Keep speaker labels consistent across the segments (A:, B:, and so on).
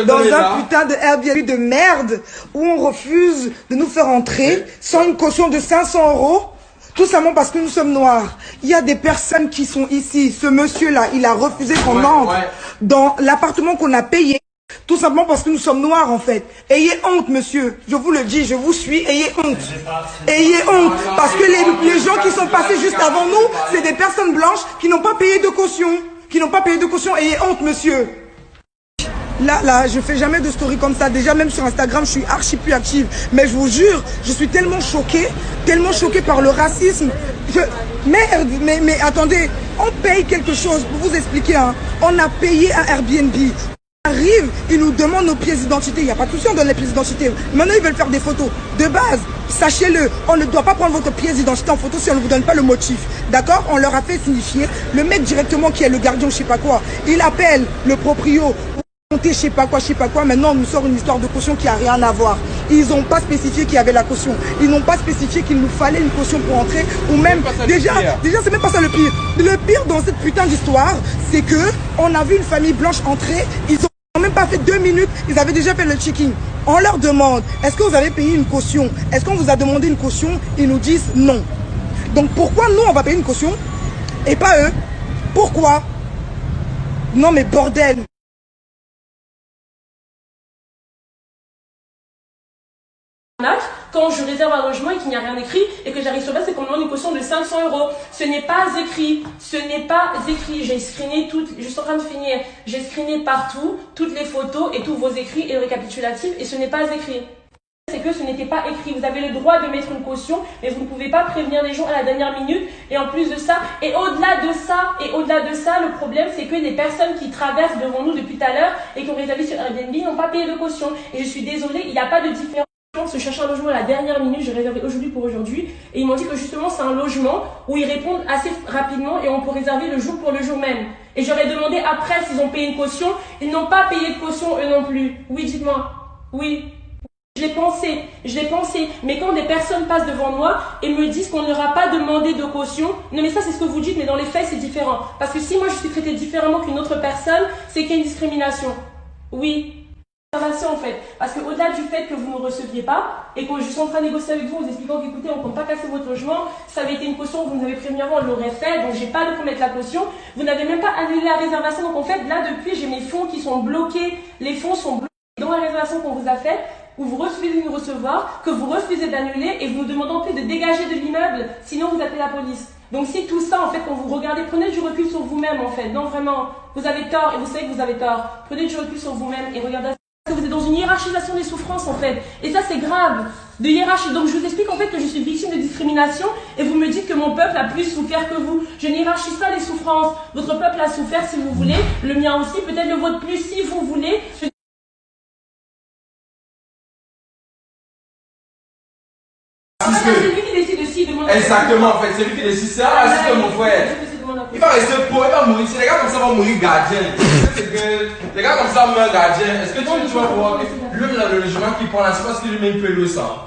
A: dans un putain de Airbnb de merde où on refuse de nous faire entrer sans une caution de 500 €. Tout simplement parce que nous sommes noirs. Il y a des personnes qui sont ici. Ce monsieur-là, il a refusé qu'on entre dans l'appartement qu'on a payé. Tout simplement parce que nous sommes noirs en fait. Ayez honte, monsieur. Je vous le dis, je vous suis. Ayez honte. Ayez honte. Parce que les gens qui sont passés juste avant nous, c'est des personnes blanches qui n'ont pas payé de caution. Qui n'ont pas payé de caution. Ayez honte, monsieur. Là, je fais jamais de story comme ça. Déjà, même sur Instagram, je suis archi plus active. Mais je vous jure, je suis tellement choquée par le racisme. Merde, mais attendez, on paye quelque chose. Pour vous expliquer, hein, on a payé un Airbnb. On arrive, ils nous demandent nos pièces d'identité. Il n'y a pas de souci, on donne les pièces d'identité. Maintenant, ils veulent faire des photos. De base, sachez-le, on ne doit pas prendre votre pièce d'identité en photo si on ne vous donne pas le motif. D'accord? On leur a fait signifier. Le mec directement qui est le gardien, je sais pas quoi, il appelle le proprio. Je sais pas quoi, maintenant on nous sort une histoire de caution qui a rien à voir. Ils n'ont pas spécifié qu'il y avait la caution. Ils n'ont pas spécifié qu'il nous fallait une caution pour entrer. Ou même, déjà c'est même pas ça le pire. Le pire dans cette putain d'histoire, c'est que on a vu une famille blanche entrer, ils ont même pas fait 2 minutes, ils avaient déjà fait le check-in. On leur demande, est-ce que vous avez payé une caution? Est-ce qu'on vous a demandé une caution? Ils nous disent non. Donc pourquoi nous on va payer une caution et pas eux? Pourquoi? Non mais bordel.
B: Quand je réserve un logement et qu'il n'y a rien écrit et que j'arrive sur place et qu'on me demande une caution de 500 €. Ce n'est pas écrit. Ce n'est pas écrit. J'ai screené toutes, je suis en train de finir. J'ai screené partout, toutes les photos et tous vos écrits et le récapitulatif et ce n'est pas écrit. C'est que ce n'était pas écrit. Vous avez le droit de mettre une caution, mais vous ne pouvez pas prévenir les gens à la dernière minute. Et en plus de ça, et au-delà de ça, le problème, c'est que les personnes qui traversent devant nous depuis tout à l'heure et qui ont réservé sur Airbnb n'ont pas payé de caution. Et je suis désolée, il n'y a pas de différence. Se chercher un logement à la dernière minute, j'ai réservé aujourd'hui pour aujourd'hui et ils m'ont dit que justement c'est un logement où ils répondent assez rapidement et on peut réserver le jour pour le jour même. Et j'aurais demandé après s'ils ont payé une caution, ils n'ont pas payé de caution eux non plus. Oui, dites-moi. Oui. Je l'ai pensé, mais quand des personnes passent devant moi et me disent qu'on n'aura pas demandé de caution, non mais ça c'est ce que vous dites, mais dans les faits c'est différent. Parce que si moi je suis traitée différemment qu'une autre personne, c'est qu'il y a une discrimination. Oui. En fait, parce que au-delà du fait que vous ne receviez pas et que je suis en train de négocier avec vous en vous expliquant qu'écoutez, on ne compte pas casser votre logement, ça avait été une caution, vous nous avez prévenu avant, on l'aurait fait, donc j'ai pas de quoi mettre la caution, vous n'avez même pas annulé la réservation, donc en fait là depuis j'ai mes fonds qui sont bloqués, les fonds sont bloqués dans la réservation qu'on vous a faite, où vous refusez de nous recevoir, que vous refusez d'annuler et vous nous demandez en plus de dégager de l'immeuble, sinon vous appelez la police. Donc si tout ça, en fait, quand vous regardez, prenez du recul sur vous-même, en fait. Non, vraiment, vous avez tort et vous savez que vous avez tort. Prenez du recul sur vous-même et regardez. Vous êtes dans une hiérarchisation des souffrances en fait, et ça c'est grave, de hiérarchie. Donc je vous explique en fait que je suis victime de discrimination et vous me dites que mon peuple a plus souffert que vous. Je n'hiérarchise pas les souffrances, votre peuple a souffert si vous voulez, le mien aussi, peut-être le vôtre plus si vous voulez. C'est lui qui décide aussi de mon.
C: Exactement, en fait, c'est lui qui décide, c'est un raciste mon frère. Il va rester pauvre, il va mourir. Si les gars comme ça vont mourir gardien, les gars comme ça meurent gardien, est-ce que tu vas voir lui, le logement qui prend là, c'est parce qu'il lui-même peut le sang.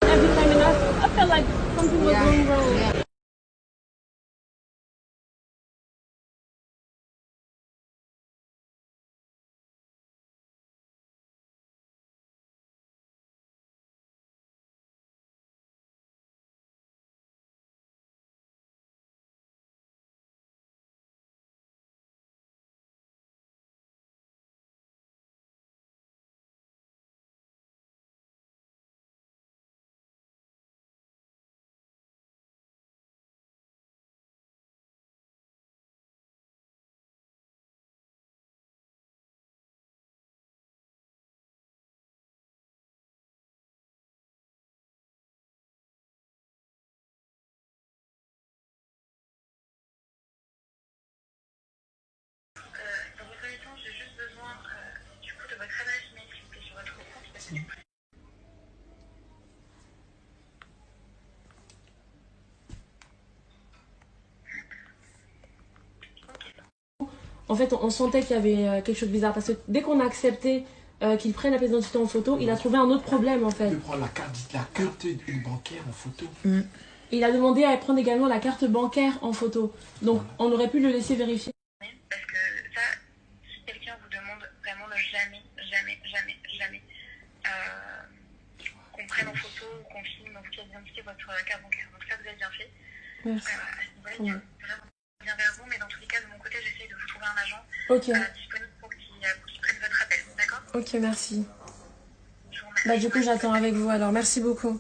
B: Every time and I felt like something was going wrong. en fait, on sentait qu'il y avait quelque chose de bizarre. Parce que dès qu'on a accepté qu'il prenne la pièce d'identité en photo, il a trouvé un autre problème, en fait.
C: De prendre la carte bancaire en photo.
B: Il a demandé à prendre également la carte bancaire en photo. Donc, on aurait pu le laisser vérifier.
D: Parce que ça, si quelqu'un vous demande vraiment de jamais qu'on prenne en photo ou qu'on filme dans votre pièce d'identité votre carte bancaire. Donc ça, vous avez bien fait.
B: Merci.
D: À ce niveau-là, il y a vraiment bien vers vous, mais dans tous les cas, de mon côté, j'essaie de vous trouver un agent disponible pour qu'il prenne votre appel. D'accord?
B: Ok, merci.
D: Je vous remercie.
B: Bah, du coup, j'attends avec vous alors. Merci beaucoup.